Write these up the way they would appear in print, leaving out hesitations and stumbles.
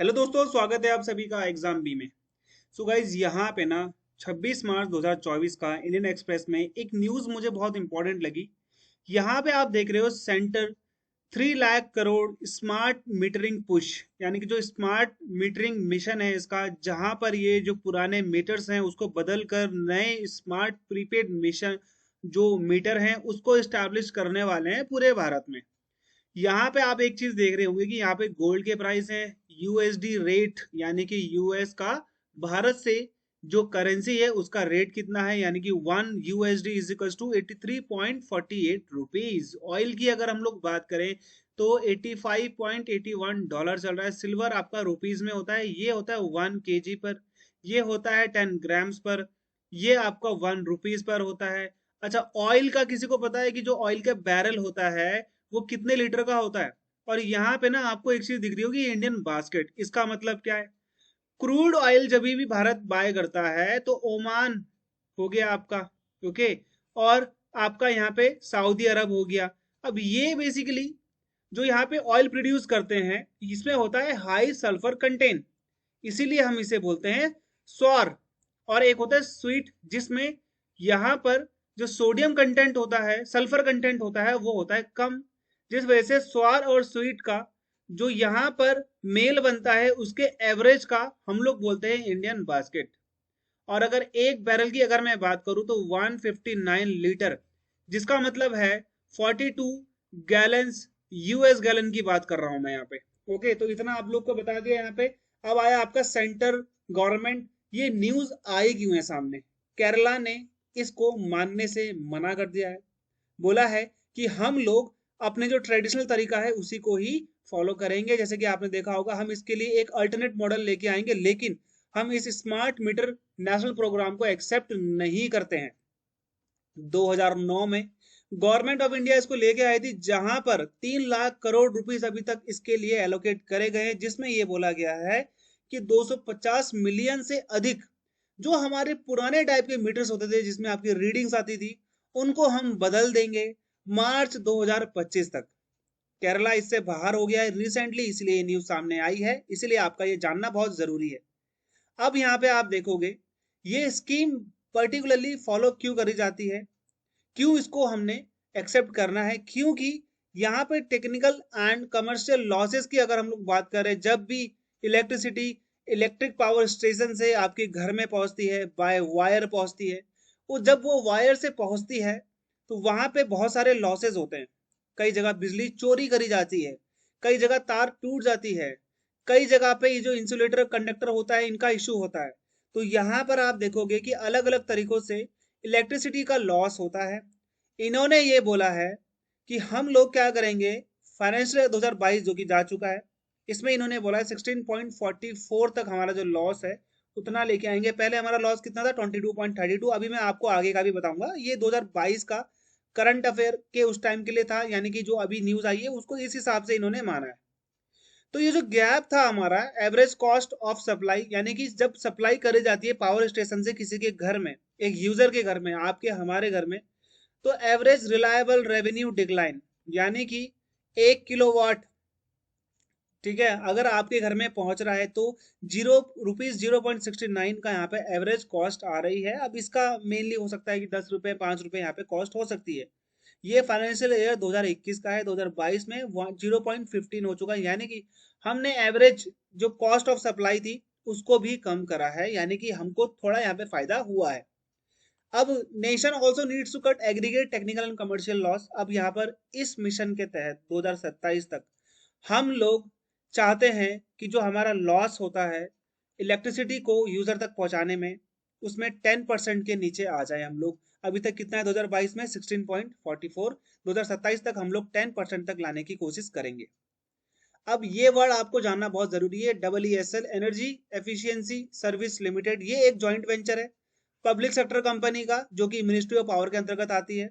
Hello दोस्तों, स्वागत है आप सभी का एग्जाम बी में। सो गाइज, यहाँ पे ना 26 मार्च 2024 का इंडियन एक्सप्रेस में एक न्यूज़ मुझे बहुत इंपॉर्टेंट लगी। यहाँ पे आप देख रहे हो centre 3 lakh crore smart metering push, यानी कि जो स्मार्ट मीटरिंग मिशन है इसका, जहाँ पर ये जो पुराने मीटर्स हैं उसको बदल कर नए स्मार्ट प्रीपेड मिशन जो मीटर हैं उसको स्टैब्लिश करने वाले हैं पूरे भारत में। यहाँ पे आप एक चीज देख रहे होंगे कि यहाँ पे गोल्ड के प्राइस है, यूएसडी रेट यानी कि यूएस का भारत से जो करेंसी है उसका रेट कितना है, यानी कि 1 USD is equal to 83.48 rupees. Oil की अगर हम लोग बात करें तो $85.81 चल रहा है। सिल्वर आपका रुपीज में होता है, ये होता है 1 kg पर, ये होता है 10 ग्राम्स पर, ये आपका 1 रुपीज पर होता है। अच्छा, ऑयल का किसी को पता है कि जो ऑयल का बैरल होता है वो कितने लीटर का होता है? और यहाँ पे ना आपको एक चीज दिख रही होगी, इंडियन बास्केट। इसका मतलब क्या है? क्रूड ऑयल जब भी भारत बाय करता है तो ओमान हो गया आपका, ओके, और आपका यहाँ पे सऊदी अरब हो गया। अब ये बेसिकली जो यहाँ पे ऑयल प्रोड्यूस करते हैं इसमें होता है हाई सल्फर कंटेंट, इसीलिए हम इसे बोलते हैं स्वार। और एक होता है स्वीट, जिसमें यहाँ पर जो सोडियम कंटेंट होता है, सल्फर कंटेंट होता है, वो होता है कम। जिस वजह से स्वार और स्वीट का जो यहाँ पर मेल बनता है उसके एवरेज का हम लोग बोलते हैं इंडियन बास्केट। और अगर एक बैरल की अगर मैं बात करूं तो 159 लीटर, जिसका मतलब है 42 गैलन्स, यूएस गैलन की बात कर रहा हूं मैं यहाँ पे। ओके, तो इतना आप लोग को बता दिया यहाँ पे। अब आया आपका सेंटर गवर्नमेंट। ये न्यूज आई क्यों है सामने? केरला ने इसको मानने से मना कर दिया है। बोला है कि हम लोग अपने जो ट्रेडिशनल तरीका है उसी को ही फॉलो करेंगे। जैसे कि आपने देखा होगा, हम इसके लिए एक अल्टरनेट मॉडल लेके आएंगे, लेकिन हम इस स्मार्ट मीटर नेशनल प्रोग्राम को एक्सेप्ट नहीं करते हैं। 2009 में गवर्नमेंट ऑफ इंडिया इसको लेके आई थी, जहां पर 3 लाख करोड़ रुपीस अभी तक इसके लिए एलोकेट करे गए हैं, जिसमें यह बोला गया है कि 250 मिलियन से अधिक जो हमारे पुराने टाइप के मीटर्स होते थे जिसमें आपकी रीडिंग्स आती थी, उनको हम बदल देंगे मार्च 2025 तक। केरला इससे बाहर हो गया है रिसेंटली, इसलिए ये न्यूज सामने आई है, इसलिए आपका ये जानना बहुत जरूरी है। अब यहाँ पे आप देखोगे ये स्कीम पर्टिकुलरली फॉलो क्यों करी जाती है, क्यों इसको हमने एक्सेप्ट करना है? क्योंकि यहाँ पे टेक्निकल एंड कमर्शियल लॉसेस की अगर हम लोग बात करें, जब भी इलेक्ट्रिसिटी इलेक्ट्रिक पावर स्टेशन से आपके घर में पहुंचती है, बाय वायर पहुंचती है, वो जब वो वायर से पहुंचती है तो वहां पे बहुत सारे लॉसेस होते हैं। कई जगह बिजली चोरी करी जाती है, कई जगह तार टूट जाती है, कई जगह पे ये जो इंसुलेटर कंडक्टर होता है इनका इश्यू होता है। तो यहाँ पर आप देखोगे कि अलग अलग तरीकों से इलेक्ट्रिसिटी का लॉस होता है। इन्होंने ये बोला है कि हम लोग क्या करेंगे, फाइनेंशियल 2022 जो कि जा चुका है, इसमें इन्होंने बोला है 16.44 तक हमारा जो लॉस है उतना लेके आएंगे। पहले हमारा लॉस कितना था? 22.32। अभी मैं आपको आगे का भी बताऊंगा। ये 2022 का करंट अफेयर के उस टाइम के लिए था, यानी कि जो अभी न्यूज आई है उसको इस हिसाब से इन्होंने माना है। तो ये जो गैप था हमारा एवरेज कॉस्ट ऑफ सप्लाई, यानी कि जब सप्लाई करी जाती है पावर स्टेशन से किसी के घर में, एक यूजर के घर में, आपके हमारे घर में, तो एवरेज रिलायबल रेवेन्यू डिक्लाइन, यानी कि 1 किलोवाट, ठीक है, अगर आपके घर में पहुंच रहा है तो ₹0.69 का यहाँ पे एवरेज कॉस्ट आ रही है। अब इसका मेनली हो सकता है कि 10 रुपए 5 रुपए यहाँ पे कॉस्ट हो सकती है। ये फाइनेंशियल ईयर 2021 का है, 2022 में 0.15 हो चुका है, यानी कि हमने एवरेज जो कॉस्ट ऑफ सप्लाई थी उसको भी कम करा है, यानी कि हमको थोड़ा यहाँ पे फायदा हुआ है। अब nation also needs to cut aggregate technical and commercial loss. अब यहाँ पर इस मिशन के तहत 2027 तक हम लोग चाहते हैं कि जो हमारा लॉस होता है इलेक्ट्रिसिटी को यूजर तक पहुंचाने में, उसमें 10% के नीचे आ जाए हम लोग। अभी तक कितना है 2022 में? 16.44। 2027 तक हम लोग 10% तक लाने की कोशिश करेंगे। अब ये वर्ड आपको जानना बहुत जरूरी है, EESL, energy efficiency service limited. ये एक जॉइंट वेंचर है पब्लिक सेक्टर कंपनी का, जो कि मिनिस्ट्री ऑफ पावर के अंतर्गत आती है।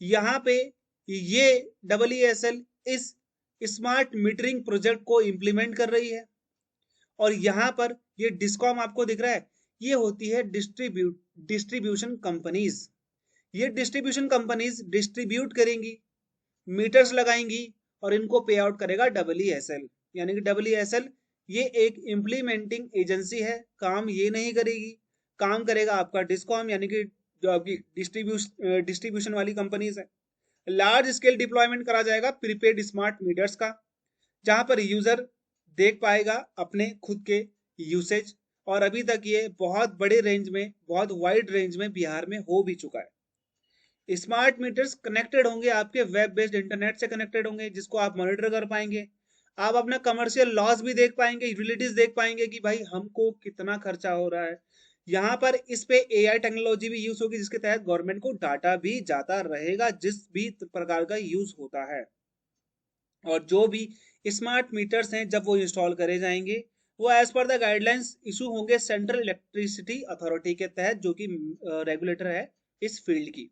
यहाँ पे ये EESL इस स्मार्ट मीटरिंग प्रोजेक्ट को इंप्लीमेंट कर रही है। और यहाँ पर ये डिस्कॉम आपको दिख रहा है, ये होती है डिस्ट्रीब्यूशन कंपनीज। ये डिस्ट्रीब्यूशन कंपनीज डिस्ट्रीब्यूट करेंगी, मीटर्स लगाएंगी, और इनको पे आउट करेगा EESL, यानी कि EESL ये एक इम्प्लीमेंटिंग एजेंसी है, काम ये नहीं करेगी, काम करेगा आपका डिस्कॉम, यानी कि जो आपकी डिस्ट्रीब्यूशन वाली कंपनीज है। लार्ज स्केल डिप्लॉयमेंट करा जाएगा प्रीपेड स्मार्ट मीटर्स का, जहां पर यूजर देख पाएगा अपने खुद के यूसेज। और अभी तक ये बहुत बड़े रेंज में, बहुत वाइड रेंज में बिहार में हो भी चुका है। स्मार्ट मीटर्स कनेक्टेड होंगे आपके वेब बेस्ड इंटरनेट से कनेक्टेड होंगे, जिसको आप मॉनिटर कर पाएंगे। आप अपना कमर्शियल लॉस भी देख पाएंगे, यूटिलिटीज देख पाएंगे कि भाई हमको कितना खर्चा हो रहा है। यहाँ पर इस पे एआई टेक्नोलॉजी भी यूज होगी, जिसके तहत गवर्नमेंट को डाटा भी जाता रहेगा जिस भी प्रकार का यूज होता है। और जो भी स्मार्ट मीटर्स हैं जब वो इंस्टॉल करे जाएंगे, वो as per the guidelines issued होंगे सेंट्रल इलेक्ट्रिसिटी अथॉरिटी के तहत, जो कि रेगुलेटर है इस फील्ड की।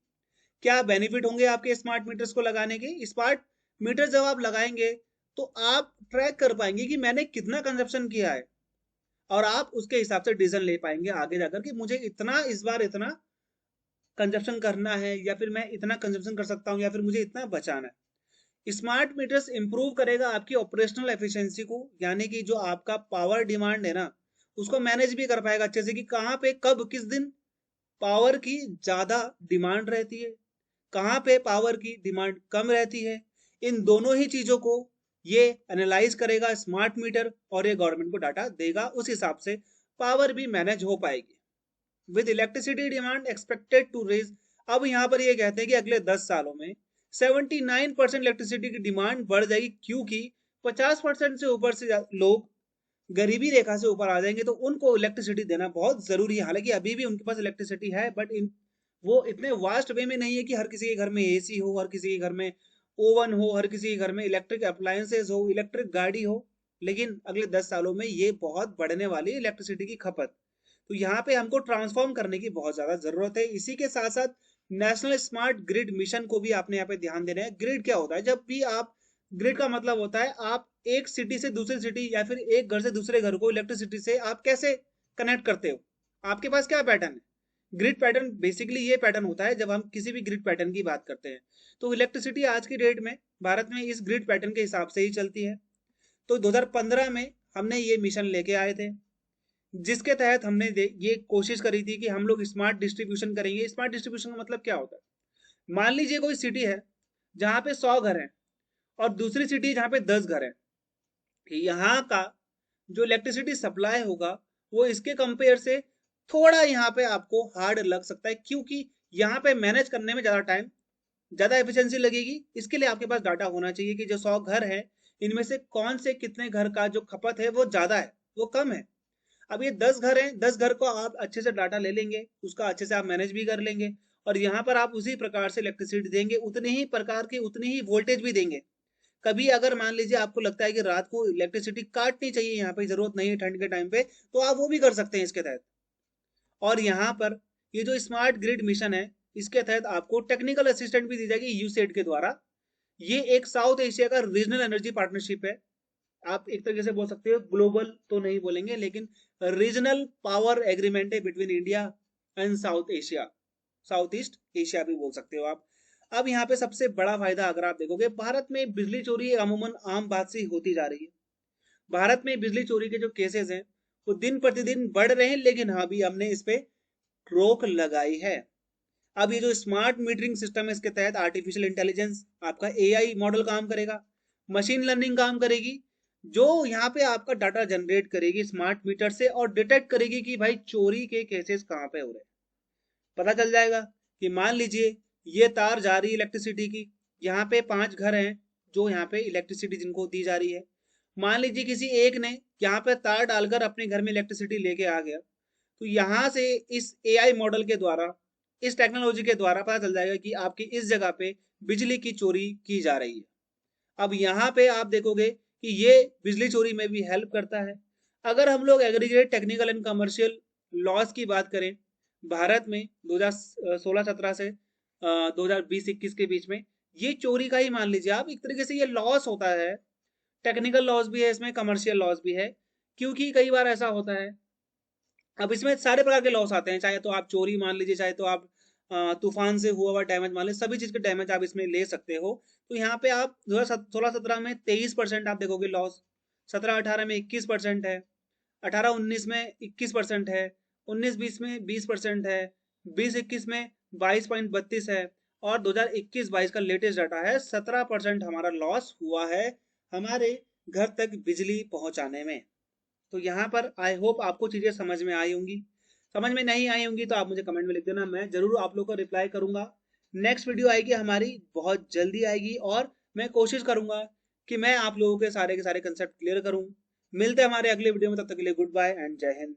क्या बेनिफिट होंगे आपके स्मार्ट मीटर्स को लगाने के? स्मार्ट मीटर जब आप लगाएंगे तो आप ट्रैक कर पाएंगे कि मैंने कितना कंजप्शन किया है, और आप उसके हिसाब से डिसीजन ले पाएंगे आगे जाकर कि मुझे इतना, इस बार इतना कंजप्शन करना है, या फिर मैं इतना कंजप्शन कर सकता हूँ, या फिर मुझे इतना बचाना है। स्मार्ट मीटर्स इंप्रूव करेगा आपकी ऑपरेशनल एफिशिएंसी को, यानी कि जो आपका पावर डिमांड है ना, उसको मैनेज भी कर पाएगा अच्छे से कि कहाँ पे कब किस दिन पावर की ज्यादा डिमांड रहती है, कहाँ पे पावर की डिमांड कम रहती है। इन दोनों ही चीजों को ये एनालाइज करेगा स्मार्ट मीटर, और ये गवर्नमेंट को डाटा देगा, उस हिसाब से पावर भी मैनेज हो पाएगी। With electricity demand expected to rise, अब यहाँ पर ये कहते हैं कि अगले 10 सालों में 79% इलेक्ट्रिसिटी की डिमांड बढ़ जाएगी, क्योंकि 50% से ऊपर से लोग गरीबी रेखा से ऊपर आ जाएंगे, तो उनको इलेक्ट्रिसिटी देना बहुत जरूरी है। हालांकि अभी भी उनके पास इलेक्ट्रिसिटी है, बट वो इतने वास्ट वे में नहीं है कि हर किसी के घर में एसी हो, हर किसी के घर में ओवन हो, हर किसी के घर में इलेक्ट्रिक अप्लायंसेस हो, इलेक्ट्रिक गाड़ी हो। लेकिन अगले 10 सालों में ये बहुत बढ़ने वाली इलेक्ट्रिसिटी की खपत, तो यहाँ पे हमको ट्रांसफॉर्म करने की बहुत ज्यादा जरूरत है। इसी के साथ साथ नेशनल स्मार्ट ग्रिड मिशन को भी आपने यहाँ पे ध्यान देना है। ग्रिड क्या होता है? जब भी आप, ग्रिड का मतलब होता है आप एक सिटी से दूसरी सिटी, या फिर एक घर से दूसरे घर को इलेक्ट्रिसिटी से आप कैसे कनेक्ट करते हो, आपके पास क्या पैटर्न है। ग्रिड पैटर्न बेसिकली ये पैटर्न होता है जब हम किसी भी ग्रिड पैटर्न की बात करते हैं। तो इलेक्ट्रिसिटी आज की डेट में भारत में इस ग्रिड पैटर्न के हिसाब से ही चलती है। तो 2015 में हमने ये मिशन लेके आए थे, जिसके तहत हमने ये कोशिश करी थी कि हम लोग स्मार्ट डिस्ट्रीब्यूशन करेंगे। स्मार्ट डिस्ट्रीब्यूशन का मतलब क्या होता है? मान लीजिए कोई सिटी है जहां पे 100 घर हैं, और दूसरी सिटी जहां पे 10 घर हैं। यहाँ का जो इलेक्ट्रिसिटी सप्लाई होगा वो इसके कंपेयर से थोड़ा यहाँ पे आपको हार्ड लग सकता है, क्योंकि यहाँ पे मैनेज करने में ज्यादा टाइम, ज्यादा एफिशिएंसी लगेगी। इसके लिए आपके पास डाटा होना चाहिए कि जो 100 घर है, इनमें से कौन से कितने घर का जो खपत है वो ज्यादा है, वो कम है। अब ये 10 घर हैं, 10 घर को आप अच्छे से डाटा ले लेंगे, उसका अच्छे से आप मैनेज भी कर लेंगे, और यहाँ पर आप उसी प्रकार से इलेक्ट्रिसिटी देंगे, उतने ही प्रकार की उतनी ही वोल्टेज भी देंगे। कभी अगर मान लीजिए आपको लगता है कि रात को इलेक्ट्रिसिटी काटनी चाहिए, यहाँ पे जरूरत नहीं है ठंड के टाइम पे, तो आप वो भी कर सकते हैं इसके तहत। और यहाँ पर ये जो स्मार्ट ग्रिड मिशन है, इसके तहत आपको टेक्निकल असिस्टेंट भी दी जाएगी यूसेड के द्वारा। ये एक साउथ एशिया का रीजनल एनर्जी पार्टनरशिप है। आप एक तरीके से बोल सकते हो, ग्लोबल तो नहीं बोलेंगे, लेकिन रीजनल पावर एग्रीमेंट है between India and south Asia, south east Asia भी बोल सकते हो आप। अब यहाँ पे सबसे बड़ा फायदा अगर आप देखोगे, भारत में बिजली चोरी अमूमन आम बात सी होती जा रही है। भारत में बिजली चोरी के जो केसेस हैं वो दिन प्रतिदिन बढ़ रहे हैं, लेकिन हाँ भी हमने इस पे रोक लगाई है। अब ये जो स्मार्ट मीटरिंग सिस्टम है, इसके तहत आर्टिफिशियल इंटेलिजेंस, आपका एआई मॉडल काम करेगा, मशीन लर्निंग काम करेगी, जो यहाँ पे आपका डाटा जनरेट करेगी स्मार्ट मीटर से, और डिटेक्ट करेगी कि भाई चोरी के केसेस कहाँ पे हो रहे हैं। पता चल जाएगा कि मान लीजिए ये तार जा रही है इलेक्ट्रिसिटी की, यहाँ पे 5 घर हैं जो यहाँ पे इलेक्ट्रिसिटी जिनको दी जा रही है। मान लीजिए किसी एक ने यहाँ पे तार डालकर अपने घर में इलेक्ट्रिसिटी लेके आ गया, तो यहाँ से इस एआई मॉडल के द्वारा, इस टेक्नोलॉजी के द्वारा पता चल जाएगा कि आपकी इस जगह पे बिजली की चोरी की जा रही है। अब यहाँ पे आप देखोगे कि ये बिजली चोरी में भी हेल्प करता है। अगर हम लोग aggregate technical and commercial loss की बात करें, भारत में 2016-17 से 2020-21 के बीच में, ये चोरी का ही मान लीजिए आप, एक तरीके से ये लॉस होता है। टेक्निकल लॉस भी है इसमें, कमर्शियल लॉस भी है, क्योंकि कई बार ऐसा होता है। अब इसमें सारे प्रकार के लॉस आते हैं, चाहे तो आप चोरी मान लीजिए, चाहे तो आप तूफान से हुआ हुआ डैमेज मान लीजिए, सभी चीज के डैमेज आप इसमें ले सकते हो। तो यहाँ पे आप 2016-17 में 23% आप देखोगे लॉस, 17-18 में 21% है, 18-19 में 21% है, 19-20 में 20% है, 20-21 में 22.32 है और 2021-22 का लेटेस्ट डाटा है 17% हमारा लॉस हुआ है हमारे घर तक बिजली पहुंचाने में। तो यहाँ पर आई होप आपको चीज़ें समझ में आई होंगी। समझ में नहीं आई होंगी तो आप मुझे कमेंट में लिख देना, मैं जरूर आप लोग को रिप्लाई करूंगा। नेक्स्ट वीडियो आएगी हमारी, बहुत जल्दी आएगी और मैं कोशिश करूंगा कि मैं आप लोगों के सारे कंसेप्ट क्लियर करूं। मिलते हैं हमारे अगले वीडियो में, तब तक के लिए गुड बाय एंड जय हिंद।